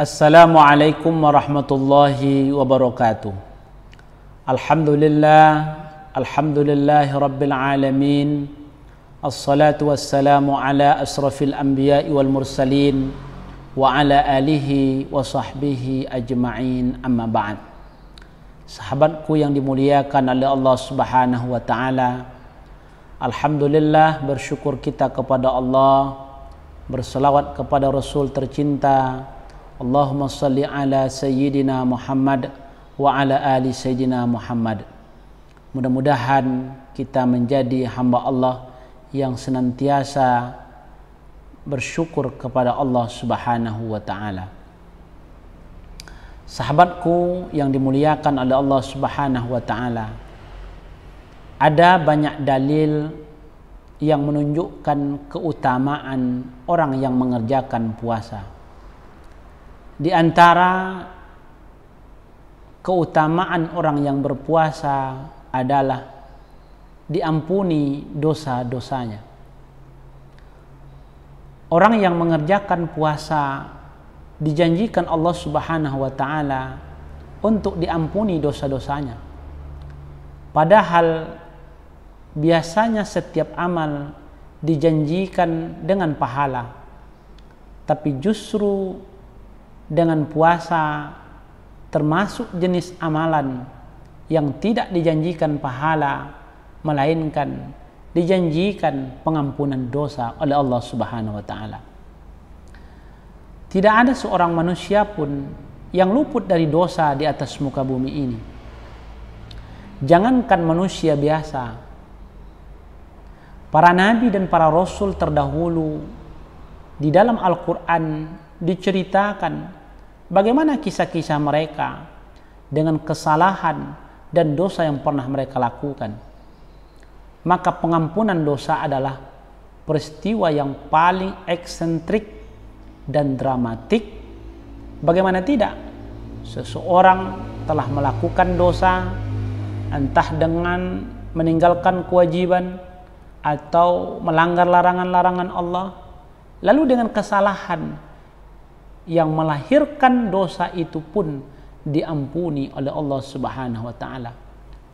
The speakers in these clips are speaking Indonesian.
Assalamualaikum warahmatullahi wabarakatuh. Alhamdulillahi rabbil alamin. Assalatu wassalamu ala asrafil anbiya'i wal mursalin wa ala alihi wa sahbihi ajma'in, amma ba'd. Sahabatku yang dimuliakan oleh Allah Subhanahu wa taala, alhamdulillah, bersyukur kita kepada Allah, berselawat kepada Rasul tercinta. Allahumma salli ala Sayyidina Muhammad wa ala ali Sayyidina Muhammad. Mudah-mudahan kita menjadi hamba Allah yang senantiasa bersyukur kepada Allah Subhanahu wa ta'ala. Sahabatku yang dimuliakan oleh Allah Subhanahu wa ta'ala, ada banyak dalil yang menunjukkan keutamaan orang yang mengerjakan puasa. Di antara keutamaan orang yang berpuasa adalah diampuni dosa-dosanya. Orang yang mengerjakan puasa dijanjikan Allah Subhanahu wa ta'ala untuk diampuni dosa-dosanya. Padahal biasanya setiap amal dijanjikan dengan pahala, tapi justru dengan puasa termasuk jenis amalan yang tidak dijanjikan pahala, melainkan dijanjikan pengampunan dosa oleh Allah Subhanahu wa ta'ala. Tidak ada seorang manusia pun yang luput dari dosa di atas muka bumi ini. Jangankan manusia biasa, para nabi dan para rasul terdahulu di dalam Al-Quran diceritakan bagaimana kisah-kisah mereka dengan kesalahan dan dosa yang pernah mereka lakukan. Maka pengampunan dosa adalah peristiwa yang paling eksentrik dan dramatik. Bagaimana tidak? Seseorang telah melakukan dosa, entah dengan meninggalkan kewajiban atau melanggar larangan-larangan Allah, lalu dengan kesalahan yang melahirkan dosa itu pun diampuni oleh Allah Subhanahu wa ta'ala,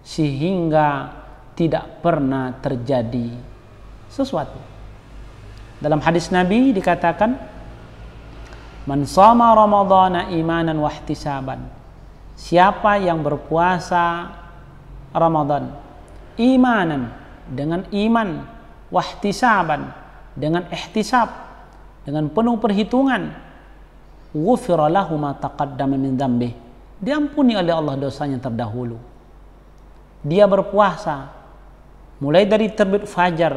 sehingga tidak pernah terjadi sesuatu. Dalam hadis Nabi dikatakan, man shama ramadhana imanan wa ihtisaban, siapa yang berpuasa Ramadan imanan, dengan iman, wa ihtisaban, dengan ihtisab, dengan penuh perhitungan, ghufira lahu ma taqaddama min dzambih, diampuni oleh Allah dosanya terdahulu. Dia berpuasa mulai dari terbit fajar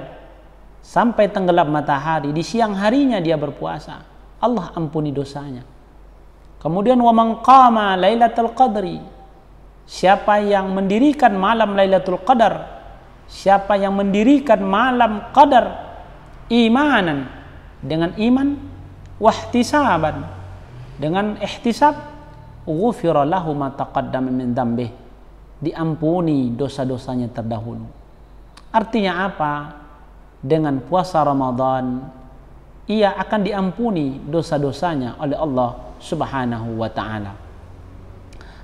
sampai tenggelam matahari, di siang harinya dia berpuasa, Allah ampuni dosanya. Kemudian wa man qama lailatul qadri, siapa yang mendirikan malam Lailatul Qadar, siapa yang mendirikan malam qadar imanan, dengan iman, wahtisaban, dengan ihtisab, ghufira lahu ma taqaddama min dzambih, diampuni dosa-dosanya terdahulu. Artinya apa? Dengan puasa Ramadan ia akan diampuni dosa-dosanya oleh Allah Subhanahu wa ta'ala.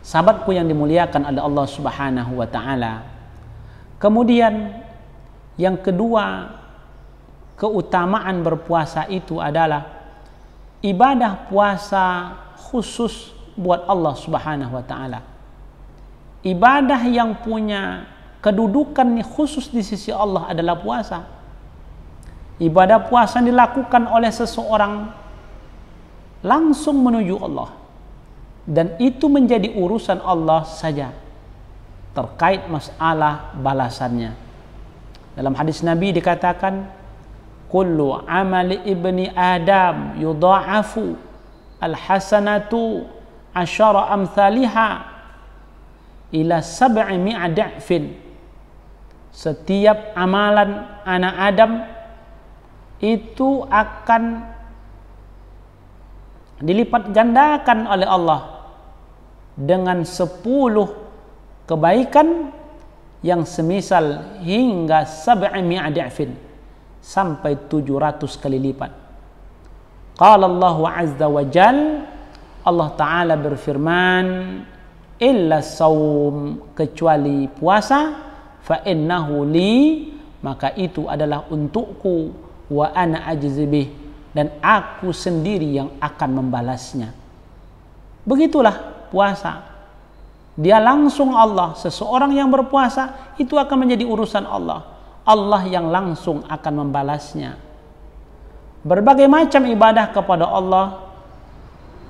Sahabatku yang dimuliakan oleh Allah Subhanahu wa ta'ala, kemudian yang kedua, keutamaan berpuasa itu adalah ibadah puasa khusus buat Allah Subhanahu wa ta'ala. Ibadah yang punya kedudukan khusus di sisi Allah adalah puasa. Ibadah puasa dilakukan oleh seseorang langsung menuju Allah, dan itu menjadi urusan Allah saja terkait masalah balasannya. Dalam hadis Nabi dikatakan, kullu amali ibni Adam yudha'afu al-hasanatu asyara amthaliha ila 700 da'fin. Setiap amalan anak Adam itu akan dilipat gandakan oleh Allah dengan 10 kebaikan yang semisal hingga 700 da'fin, sampai 700 kali lipat. Qala Allah azza wa jal, Allah Ta'ala berfirman, illa saum, kecuali puasa, fa innahu li, maka itu adalah untukku, wa ana ajzi bih, dan aku sendiri yang akan membalasnya. Begitulah puasa. Dia langsung Allah. Seseorang yang berpuasa itu akan menjadi urusan Allah. Allah yang langsung akan membalasnya. Berbagai macam ibadah kepada Allah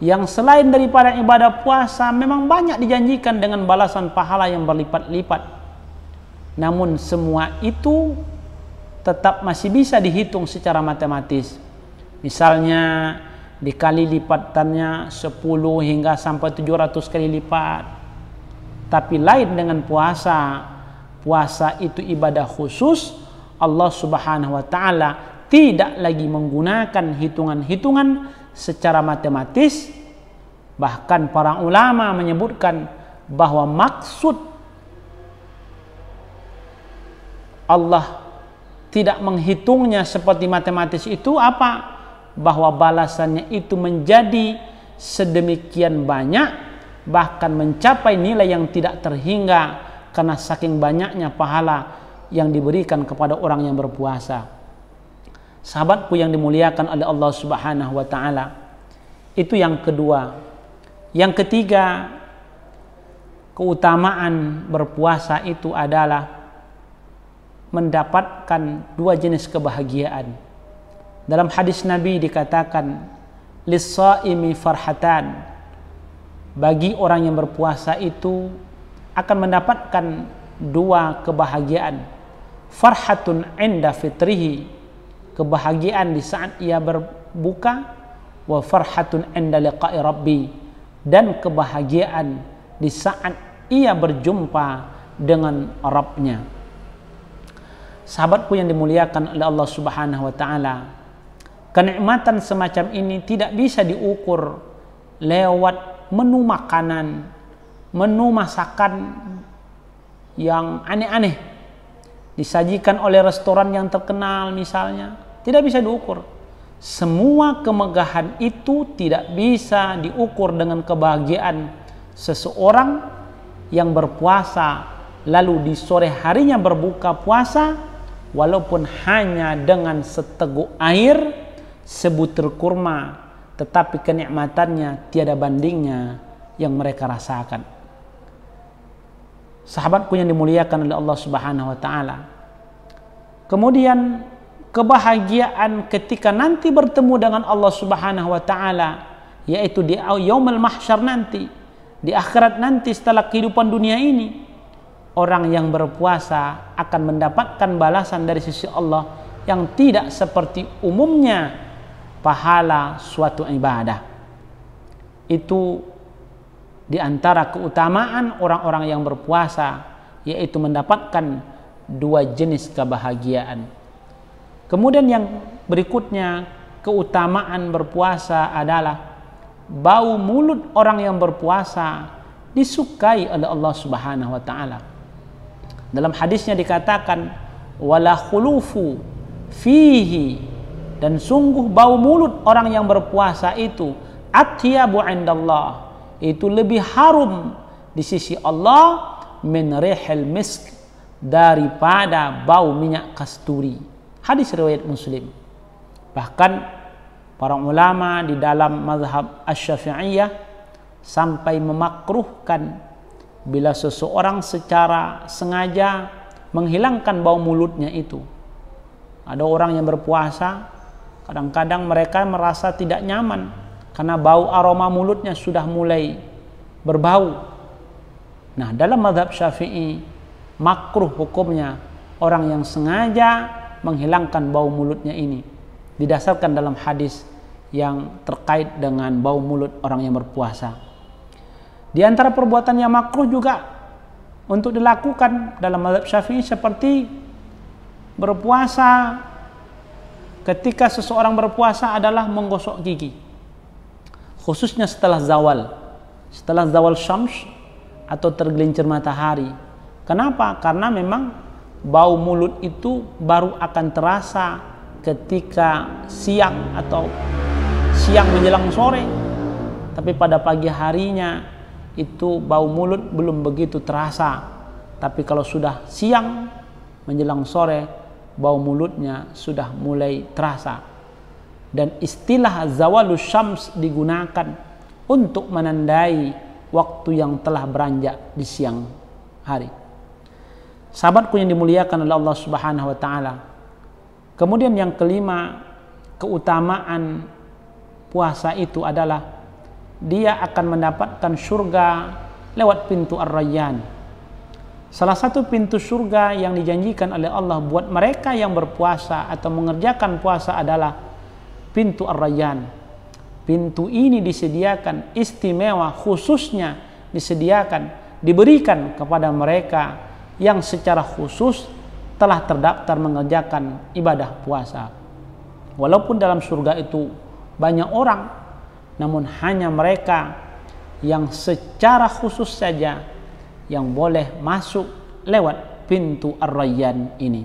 yang selain daripada ibadah puasa memang banyak dijanjikan dengan balasan pahala yang berlipat-lipat. Namun semua itu tetap masih bisa dihitung secara matematis. Misalnya dikali lipatannya 10 hingga sampai 700 kali lipat. Tapi lain dengan puasa. Puasa itu ibadah khusus. Allah Subhanahu wa Ta'ala tidak lagi menggunakan hitungan-hitungan secara matematis. Bahkan para ulama menyebutkan bahwa maksud Allah tidak menghitungnya seperti matematis itu apa? Bahwa balasannya itu menjadi sedemikian banyak, bahkan mencapai nilai yang tidak terhingga karena saking banyaknya pahala yang diberikan kepada orang yang berpuasa. Sahabatku yang dimuliakan oleh Allah Subhanahu wa Ta'ala, itu yang kedua. Yang ketiga, keutamaan berpuasa itu adalah mendapatkan dua jenis kebahagiaan. Dalam hadis Nabi dikatakan, lis-shaimi farhatan, bagi orang yang berpuasa itu akan mendapatkan dua kebahagiaan. Farhatun inda fitrihi, kebahagiaan di saat ia berbuka, wa farhatun inda liqa'i rabbi, dan kebahagiaan di saat ia berjumpa dengan Rabbnya. Sahabatku yang dimuliakan oleh Allah Subhanahu wa Ta'ala, kenikmatan semacam ini tidak bisa diukur lewat menu makanan, menu masakan yang aneh-aneh disajikan oleh restoran yang terkenal misalnya. Tidak bisa diukur. Semua kemegahan itu tidak bisa diukur dengan kebahagiaan seseorang yang berpuasa lalu di sore harinya berbuka puasa, walaupun hanya dengan seteguk air, sebutir kurma, tetapi kenikmatannya tiada bandingnya yang mereka rasakan. Sahabatku yang dimuliakan oleh Allah Subhanahu wa Ta'ala, kemudian kebahagiaan ketika nanti bertemu dengan Allah Subhanahu wa Ta'ala, yaitu di yaumul mahsyar nanti, di akhirat nanti setelah kehidupan dunia ini, orang yang berpuasa akan mendapatkan balasan dari sisi Allah yang tidak seperti umumnya pahala suatu ibadah. Itu di antara keutamaan orang-orang yang berpuasa, yaitu mendapatkan dua jenis kebahagiaan. Kemudian yang berikutnya, keutamaan berpuasa adalah bau mulut orang yang berpuasa disukai oleh Allah Subhanahu wa Ta'ala. Dalam hadisnya dikatakan, wala khulufu fihi, dan sungguh bau mulut orang yang berpuasa itu atyabu indallah, itu lebih harum di sisi Allah min rihil misk, daripada bau minyak kasturi. Hadis riwayat Muslim. Bahkan para ulama di dalam mazhab Asy-Syafi'iyah sampai memakruhkan bila seseorang secara sengaja menghilangkan bau mulutnya itu. Ada orang yang berpuasa, kadang-kadang mereka merasa tidak nyaman karena bau aroma mulutnya sudah mulai berbau. Nah, dalam mazhab Syafi'i makruh hukumnya orang yang sengaja menghilangkan bau mulutnya ini, didasarkan dalam hadis yang terkait dengan bau mulut orang yang berpuasa. Di antara perbuatan yang makruh juga untuk dilakukan dalam mazhab Syafi'i seperti berpuasa, ketika seseorang berpuasa adalah menggosok gigi, khususnya setelah zawal syams atau tergelincir matahari. Kenapa? Karena memang bau mulut itu baru akan terasa ketika siang atau siang menjelang sore. tapi pada pagi harinya itu bau mulut belum begitu terasa. Tapi kalau sudah siang menjelang sore, bau mulutnya sudah mulai terasa. Dan istilah zawalus syams digunakan untuk menandai waktu yang telah beranjak di siang hari. Sahabatku yang dimuliakan oleh Allah Subhanahu wa taala. Kemudian yang kelima, keutamaan puasa itu adalah dia akan mendapatkan surga lewat pintu Ar-Rayyan. Salah satu pintu surga yang dijanjikan oleh Allah buat mereka yang berpuasa atau mengerjakan puasa adalah pintu Ar-Rayyan. Pintu ini disediakan istimewa, khususnya disediakan, diberikan kepada mereka yang secara khusus telah terdaftar mengerjakan ibadah puasa. Walaupun dalam surga itu banyak orang, namun hanya mereka yang secara khusus saja yang boleh masuk lewat pintu Ar-Rayyan ini.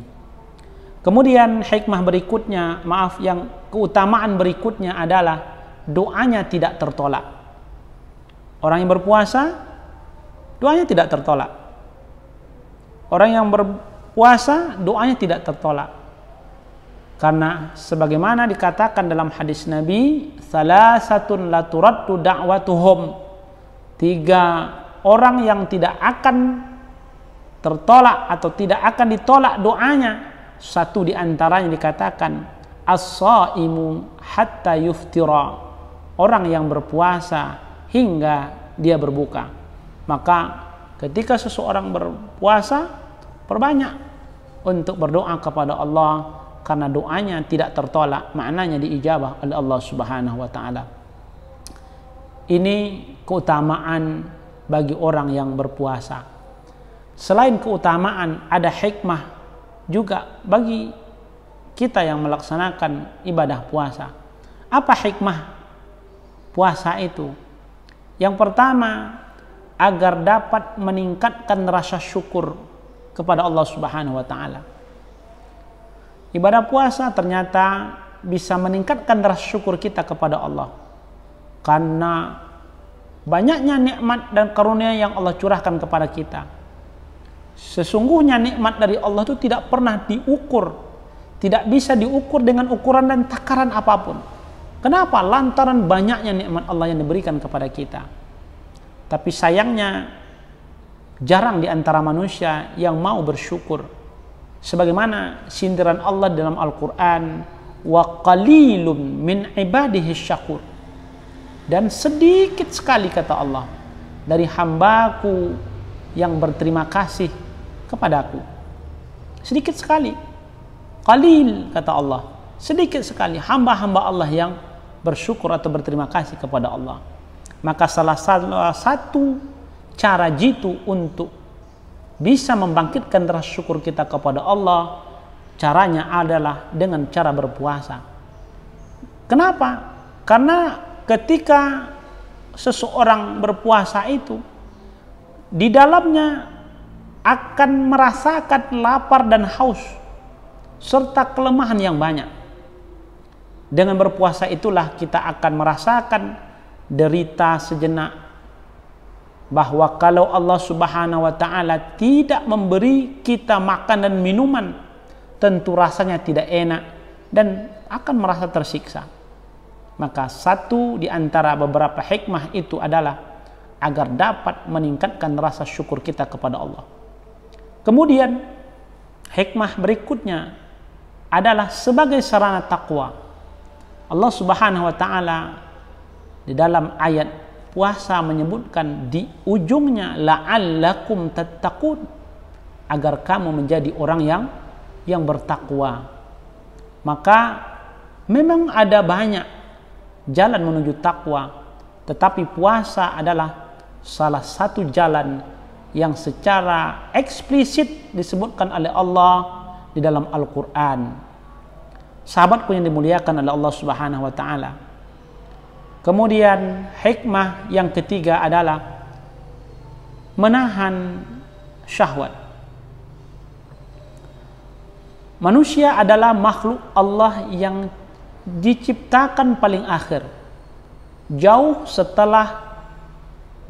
Kemudian hikmah berikutnya, yang keutamaan berikutnya adalah doanya tidak tertolak. Orang yang berpuasa, doanya tidak tertolak. Orang yang berpuasa, doanya tidak tertolak. Karena sebagaimana dikatakan dalam hadis Nabi, salasatun la turaddu da'watuhum, 3 orang yang tidak akan tertolak atau tidak akan ditolak doanya. Satu di antaranya dikatakan as-shaimu hatta yuftira, orang yang berpuasa hingga dia berbuka. Maka ketika seseorang berpuasa, perbanyak untuk berdoa kepada Allah, karena doanya tidak tertolak, maknanya diijabah oleh Allah Subhanahu wa taala. Ini keutamaan bagi orang yang berpuasa. Selain keutamaan, ada hikmah juga bagi kita yang melaksanakan ibadah puasa. Apa hikmah puasa itu? Yang pertama, agar dapat meningkatkan rasa syukur kepada Allah Subhanahu wa taala. Ibadah puasa ternyata bisa meningkatkan rasa syukur kita kepada Allah, karena banyaknya nikmat dan karunia yang Allah curahkan kepada kita. Sesungguhnya nikmat dari Allah itu tidak pernah diukur, tidak bisa diukur dengan ukuran dan takaran apapun. Kenapa? Lantaran banyaknya nikmat Allah yang diberikan kepada kita. Tapi sayangnya jarang di antara manusia yang mau bersyukur. Sebagaimana sindiran Allah dalam Al-Quran, wa qalilun min ibadihi syakur, dan sedikit sekali kata Allah dari hambaku yang berterima kasih kepadaku. Sedikit sekali, qalil kata Allah, sedikit sekali hamba-hamba Allah yang bersyukur atau berterima kasih kepada Allah. Maka salah satu cara jitu untuk bisa membangkitkan rasa syukur kita kepada Allah, caranya adalah dengan cara berpuasa. Kenapa? Karena ketika seseorang berpuasa itu, di dalamnya akan merasakan lapar dan haus serta kelemahan yang banyak. Dengan berpuasa itulah kita akan merasakan derita sejenak, bahwa kalau Allah Subhanahu wa taala tidak memberi kita makan dan minuman, tentu rasanya tidak enak dan akan merasa tersiksa. Maka satu di antara beberapa hikmah itu adalah agar dapat meningkatkan rasa syukur kita kepada Allah. Kemudian hikmah berikutnya adalah sebagai sarana takwa. Allah Subhanahu wa taala di dalam ayat puasa menyebutkan di ujungnya la'allakum tattaqun, agar kamu menjadi orang yang bertakwa. Maka memang ada banyak jalan menuju takwa, tetapi puasa adalah salah satu jalan yang secara eksplisit disebutkan oleh Allah di dalam Al-Quran. Sahabatku yang dimuliakan oleh Allah Subhanahu wa taala. Kemudian hikmah yang ketiga adalah menahan syahwat. Manusia adalah makhluk Allah yang diciptakan paling akhir. jauh setelah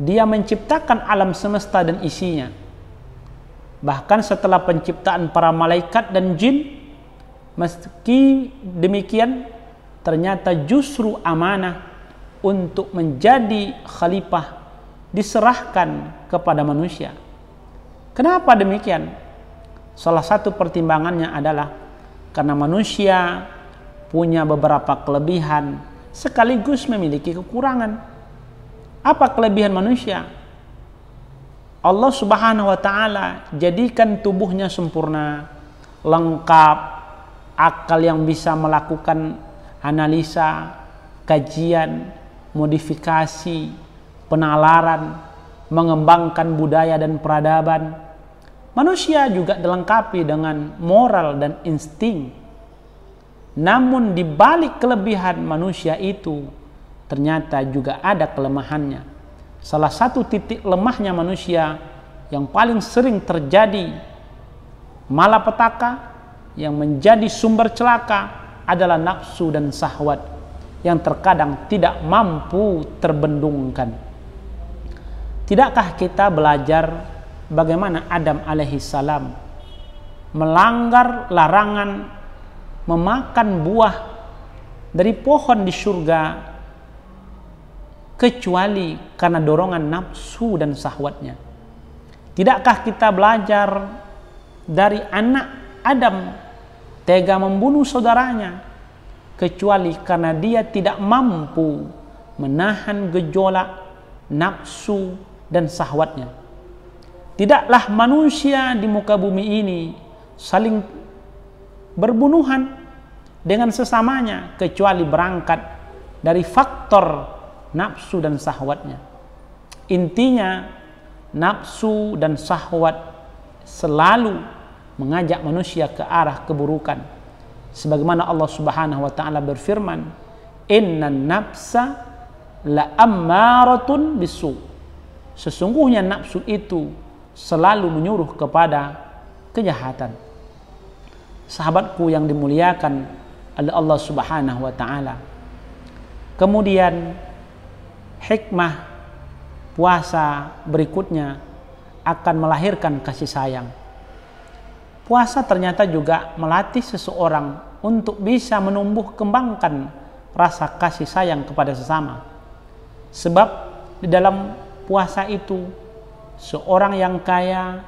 dia menciptakan alam semesta dan isinya. Bahkan setelah penciptaan para malaikat dan jin, meski demikian ternyata justru amanah untuk menjadi khalifah diserahkan kepada manusia. Kenapa demikian? Salah satu pertimbangannya adalah karena manusia punya beberapa kelebihan sekaligus memiliki kekurangan. Apa kelebihan manusia? Allah Subhanahu wa taala jadikan tubuhnya sempurna, lengkap, akal yang bisa melakukan analisa, kajian, modifikasi, penalaran, mengembangkan budaya dan peradaban. Manusia juga dilengkapi dengan moral dan insting. Namun di balik kelebihan manusia itu ternyata juga ada kelemahannya. Salah satu titik lemahnya manusia yang paling sering terjadi malapetaka, yang menjadi sumber celaka adalah nafsu dan syahwat yang terkadang tidak mampu terbendungkan. Tidakkah kita belajar bagaimana Adam alaihissalam melanggar larangan memakan buah dari pohon di surga kecuali karena dorongan nafsu dan syahwatnya? Tidakkah kita belajar dari anak Adam tega membunuh saudaranya kecuali karena dia tidak mampu menahan gejolak nafsu dan syahwatnya? Tidaklah manusia di muka bumi ini saling berbunuhan dengan sesamanya kecuali berangkat dari faktor nafsu dan syahwatnya. Intinya, nafsu dan syahwat selalu mengajak manusia ke arah keburukan. Sebagaimana Allah Subhanahu wa taala berfirman, "Innan nafsa la ammaratun bisu." Sesungguhnya nafsu itu selalu menyuruh kepada kejahatan. Sahabatku yang dimuliakan oleh Allah Subhanahu wa taala. Kemudian hikmah puasa berikutnya akan melahirkan kasih sayang. Puasa ternyata juga melatih seseorang untuk bisa menumbuh kembangkan rasa kasih sayang kepada sesama. Sebab di dalam puasa itu seorang yang kaya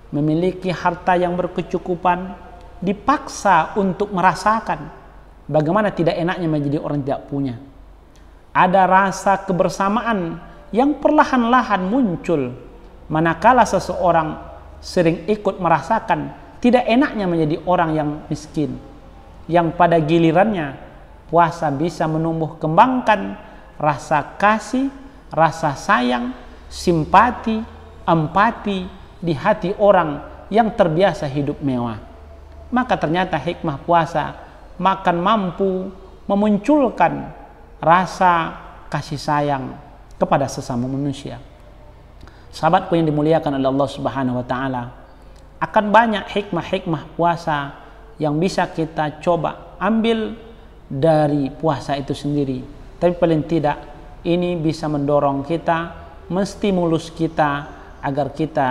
memiliki harta yang berkecukupan dipaksa untuk merasakan bagaimana tidak enaknya menjadi orang tidak punya. Ada rasa kebersamaan yang perlahan-lahan muncul manakala seseorang sering ikut merasakan tidak enaknya menjadi orang yang miskin, yang pada gilirannya puasa bisa menumbuh kembangkan rasa kasih, rasa sayang, simpati, empati di hati orang yang terbiasa hidup mewah. Maka ternyata hikmah puasa makan mampu memunculkan rasa kasih sayang kepada sesama manusia. Sahabatku yang dimuliakan oleh Allah Subhanahu wa taala, akan banyak hikmah-hikmah puasa yang bisa kita coba ambil dari puasa itu sendiri. Tapi paling tidak ini bisa mendorong kita, menstimulus kita agar kita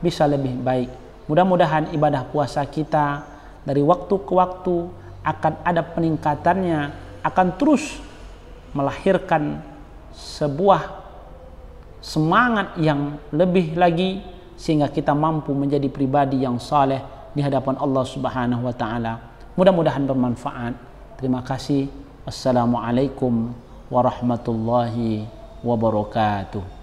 bisa lebih baik. Mudah-mudahan ibadah puasa kita dari waktu ke waktu akan ada peningkatannya, akan terus melahirkan sebuah semangat yang lebih lagi sehingga kita mampu menjadi pribadi yang saleh di hadapan Allah Subhanahu wa taala. Mudah-mudahan bermanfaat. Terima kasih. Wassalamualaikum warahmatullahi wabarakatuh.